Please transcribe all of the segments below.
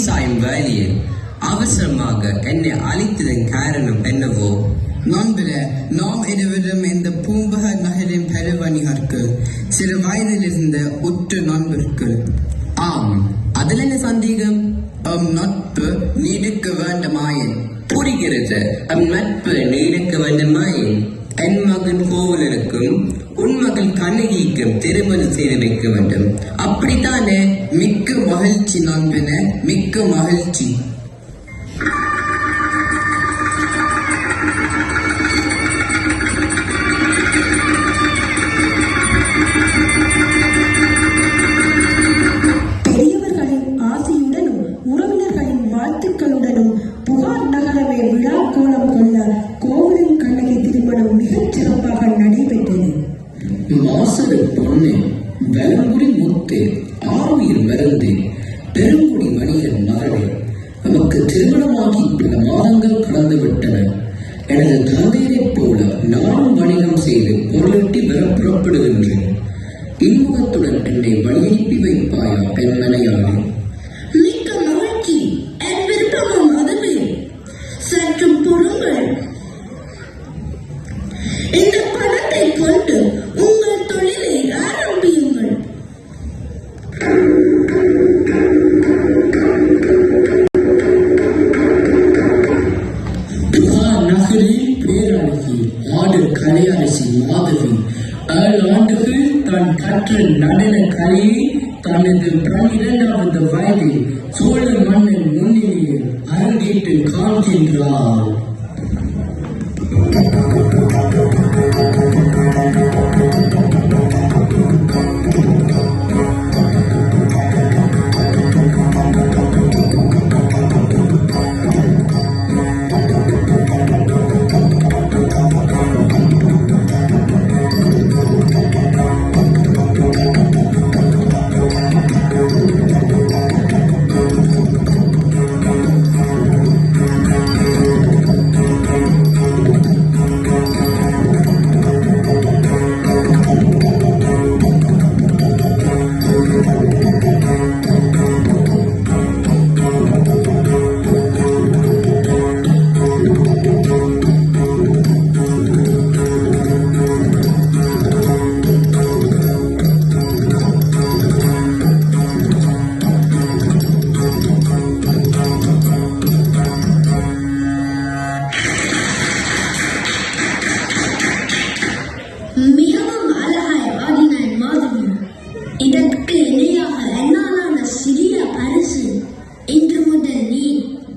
சாயும் வேலையில் அவசரமாக என்னை அழைத்ததன் காரணம் என்னவோ? நண்பர, நாம் இருவரும் இந்த பூம்புகார் நகரின் பெருவணிகர்கள், சிறு வயதிலிருந்த உற்ற நண்பர்கள். ஆம், அதில் என்ன சந்தேகம்? நட்பு நீடிக்க வேண்டுமாயின். புரிகிறது. நட்பு நீடிக்க வேண்டுமாயின் என் மகன் கோவலனுக்கும் உன் மகள் கண்ணகிக்கும் திருமணம் செய்து வைக்க வேண்டும். அப்படித்தானே? மிக்க மகிழ்ச்சி நண்பன, மிக்க மகிழ்ச்சி. பெரியவர்களின் ஆசையுடனும் உறவினர்களின் வாழ்த்துக்களுடனும் புகார் நகரமே விழா கோலம் கொள்ள கோவலன் கண்ணகி திருமணம் மிகச் சிறப்பாக நடைபெற்றது. மாசரு பொண்ணு, வலம்புரி முத்து, ஆறுயிர் மருந்து, பெருங்குடி மணியன் மகளே, நமக்கு திருமணமாகி பல மாதங்கள் கடந்து விட்டன. எனது தந்தையரைப் போல நானும் வணிகம் செய்து பொருளீட்டி வர புறப்படுகின்றேன். இன்முகத்துடன் என்னை வழியனுப்பி வைப்பாயா பெண்மனையாளே? மிக்க மகிழ்ச்சி. என் விருப்பமும் அதுவே. சற்று பொறுங்கள். இந்த பணத்தை கொண்டு உங்கள் தொழிலை ஆரம்பியுங்கள். நகரில் பேரழகி ஆடு கலையரசி மாதவி 7 ஆண்டுகள் தான் கற்ற நடன கலையை தனது 12வது வயதில் சோழ மன்னன் முன்னிலையில் அரங்கேற்று காண்கின்றார். மிகவும் அழகாய் ஆடினாய் மாதவி. இதற்கு இணையாக என்னாலான சிறிய பரிசு. இன்று முதல் நீ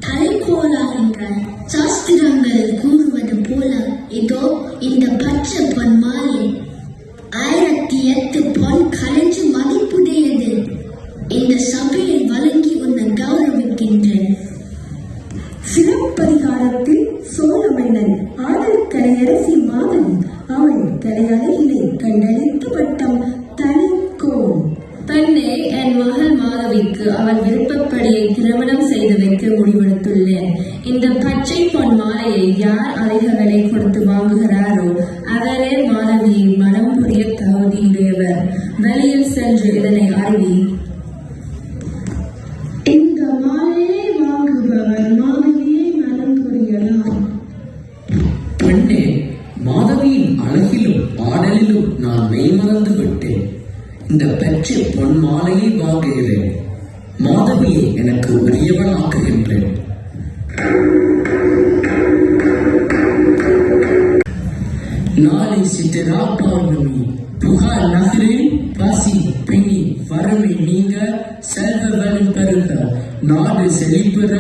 தலைக்கோலாகின்றாய். சாஸ்திரங்கள் கூறுவது போல இதோ இந்த பச்சை பொன் மாலை 1008 பொன் கலைஞ்சு மதிப்புடையது. இந்த சபையை வழங்கி உன்னை கௌரவிக்கின்றேன். சிலப்பதிகாரத்தில் சோழ மன்னன் ஆடல் கலையரசி மாதவி அவள் கலையழகினை கண்டளித்து பட்டம் தனிக்கோன். பெண்ணே, என் மகள் மாதவிக்கு அவள் விருப்பப்படியை திருமணம் செய்து வைக்க முடிவெடுத்துள்ளேன். இந்த பச்சை பொன் மாலையை யார் அதிக விலை கொடுத்து வாங்குகிறாரோ அவரே மாதவியை மனம் புரிய தகுதியுடையவர். வெளியில் சென்று இதனை அறிவி. இந்த மாலையை வாங்குபவர் மாதவியை மனம் புரியலாம். பெண்ணே, மாதவியின் அழகிலும் ஆடலிலும் நான் மெய்மறந்து விட்டேன். இந்த பச்சை பொன் மாலையை வாங்குகிறேன். மாதவியை எனக்கு உரியவனாக்குகின்றேன். நாளை சித்திரா பௌர்ணமி. புகார் நகரில் பசி பிணி வறுமை நீங்க, செல்வ வளம் பெருக, நாடு செழிப்புற,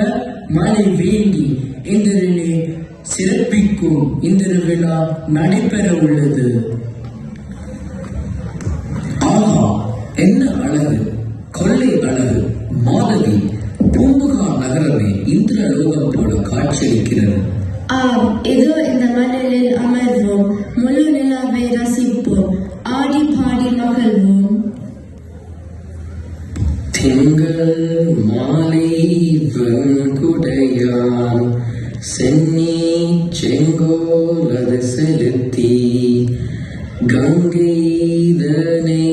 மழை வேண்டி இந்திரனே சிறப்பிக்கும் இந்திர விழா நடைபெற உள்ளது. ஆஹா, என்ன அழகு, கொள்ளை அழகு! மாதவி, பூம்புகார் நகரமே இந்திரலோகம் போல காட்சியளிக்கிறது. ஆம், இதோ இந்த மணலில் அமர்வோம். முழு நிலாவை ரசிப்போம். ஆடி பாடி மகிழ்வோம். திங்கள் மாலை வெண்குடையான் சென்னி செங்கோல் அது செலுத்தி கங்கைதனை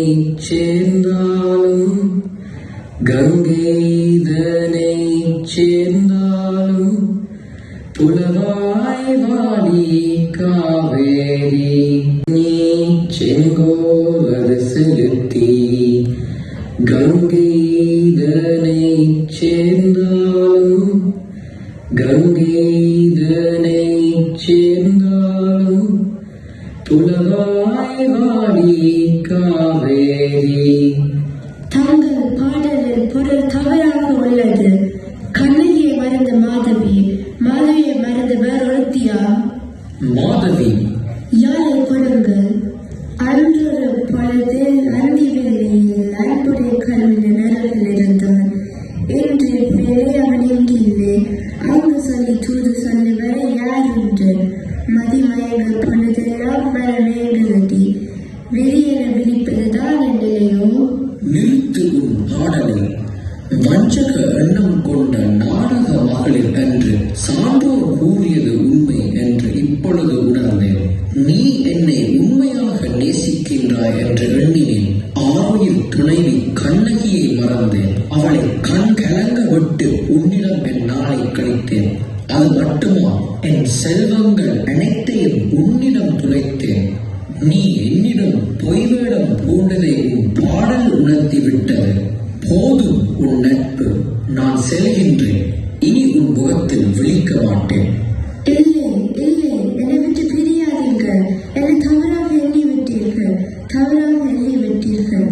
சேர்ந்தாலும் கங்கைதனை சேர்ந்தாலும் புலவாய் வாடி காவேரி நீ செங்கோலது செலுத்தி கங்கைதனை சேர்ந்தாலும் கங்கைதனை சேர்ந்தாலும் புலவாய் வாடி காவேரி. தங்கள் பாடலில் பொருள் தவறாக உள்ளது. கண்ணகியை மறந்த மாதவி, மாதவியை மறந்த வேறொருத்தியா? மாதவி யாரை கொடுங்கள். அன்றொரு பொழுதில் அந்தி வேளையில் அன்புடைய கல்வி நரவில் இருந்தான். இன்று வேலை அவன் எங்கில்லை. அங்கு சொல்லி தூது சொல்லி வர யார் உண்டு? மதிமயங்கள் பொழுதெல்லாம் வர வேண்டுகட்டி வெளியென விழிப்பதுதான் நிலையோ? நிறுத்து உன் பாடலை. வஞ்சக எண்ணம் கொண்ட நாடக மகளிர் என்று சான்றோர் கூறியது உண்மை என்று இப்பொழுது உணர்ந்தேன். நீ என்னை உண்மையாக நேசிக்கின்றாய் என்று எண்ணினேன். ஆயுள் துணைவி கண்ணகியை மறந்தேன். அவளை கண் கலங்க விட்டு உன்னிடம் என் நாளை கழித்தேன். அது மட்டுமா, என் செல்வங்கள் அனைத்தையும் உன்னிடம் துளைத்தேன். நீ என்னிடம் பொய்வேடம் பூண்டதை உன் பாடல் உணர்த்தி விட்டது. போதும் உன் நட்பு. நான் செல்கின்றேன். இனி உன் முகத்தில் விழிக்க மாட்டேன். இல்லை இல்லை, என்னை விட்டு பிரியாதீர்கள். என்னை தவறாக எண்ணி விட்டீர்கள், தவறாக எண்ணி விட்டீர்கள்.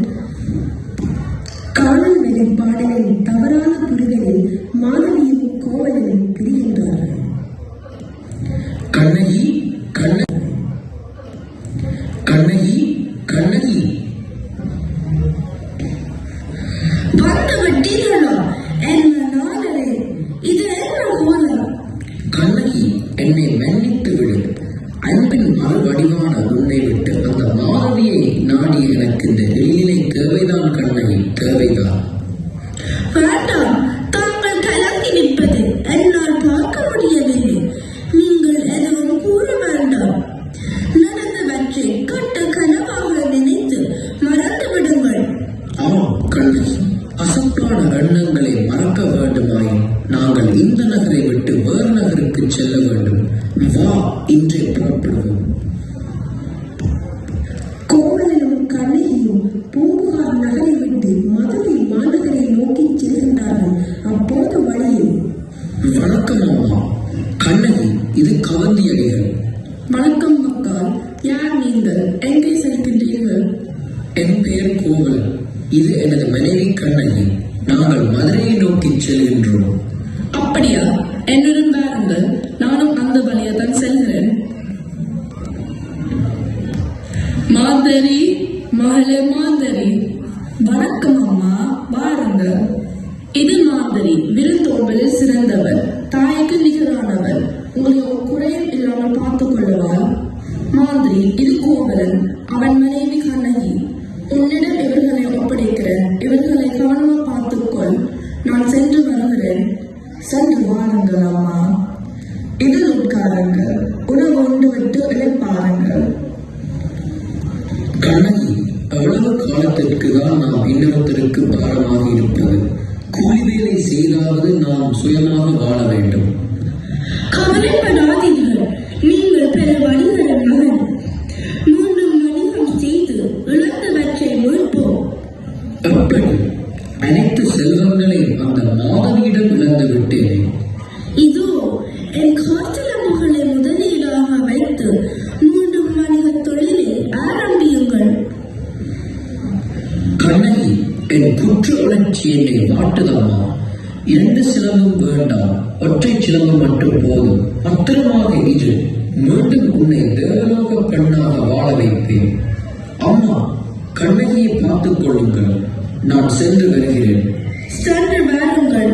காணல் வெளிப்பாடலின் தவறான புரிதலில் மாதவியும் கோவலனும் பிரிகின்றார்கள். கண்ணகி கண்ணகி கண்ணகி கண்ணகி வந்து விட்டீர்களோ? என்ன நாளே, இது என்ன கோலம்? கண்ணகி, என்னை மன்னித்து விடு. அன்பின் மறுவடிவான உன்னை விட்டு அந்த மாதவியை நாடி எனக்கு இந்த எழிலை தேவைதான் கண்ணகி, தேவைதான். வேண்டாம், தாங்கள் கலங்கி நிற்பது என்னால் பார்க்க முடியவில்லை. நீங்கள் எதுவும் கூற வேண்டாம். நடந்தவற்றை கட்ட கனவாக நினைத்து மறந்து விடுங்கள். ஆம் கண்ணகி, அசப்பான எண்ணங்களை மறக்க வேண்டுமாயின் நாங்கள் இந்த நகரை விட்டு வேறு நகருக்கு செல்ல வேண்டும். வா, இன்றே புறப்படுவோம். கோவலனும் கண்ணகியும் பூம்புகார் நகரை விட்டு மதுரை மாநகரை நோக்கி செல்கின்றார்கள். அப்போது வழியில், வணக்கம் அம்மா. கண்ணகி, இது கவந்தியடிகள். வணக்கம் மக்கள். யார் நீங்கள்? எங்கே செல்கின்றீர்கள்? என் பெயர் கோவலன். இது எனது மனைவி கண்ணகி. நாங்கள் மதுரையை நோக்கி செல்கின்றோம். அப்படியா? என்னுடன் வாருங்கள், நானும் அந்த வழியத்தான் செல்கிறேன். மாந்தரி, மகளே மாந்தரி. வணக்கம் அம்மா, வாருங்கள். இது மாந்தரி, வில் தோல்வலில் சிறந்தவர், தாய்க்கு நிகரானவர். உங்களை ஒரு குறையும் இல்லாமல் பார்த்துக் கொள்ளுவாள். மாந்திரி, இது கோவலன், அவன் மனைவி கண்ணகி. உன்னிடம் இவர்களை ஒப்படைக்கிறேன். இவர்களை கவனமா பார்த்துக்கொள். நான் சென்று வருகிறேன். சென்று வாருங்கள் அம்மா. இதில் உட்காருங்கள். உணவு உண்டு விட்டு இழைப்பாருங்கள். கண்ணகி, எவ்வளவு காலத்திற்கு தான் நாம் இன்னொருத்தருக்கு பாரமாக இருப்பது? கூலி வேலை செய்தாவது நாம் சுயமாக வாழ வேண்டும். கவலைப்படாதீர்கள், நீங்கள் பெற வணிகரின் மகன். மீண்டும் வணிகம் செய்து இழந்தவற்றை மீட்போம். எப்படி? அனைத்து செல்வங்களையும் அந்த மாதவியிடம் இழந்து விட்டேனே. இதோ என் காத்தில மகளை முதலீடாக வைத்து மீண்டும் வணிக தொழிலை ஆரம்பியுங்கள். கண்ணகி, என் குற்ற உணர்ச்சி என்னை வாட்டுதம்மா. 2 சிலம்பும் வேண்டாம், ஒற்றை சிலம்பு மட்டும் போதும். பத்திரமாக இரு. மீண்டும் உன்னை தேவலோக பெண்ணாக வாழ வைப்பேன். அம்மா, கண்ணகியை பார்த்துக் கொள்ளுங்கள். நான் சென்று வருகிறேன். சென்று வாருங்கள்.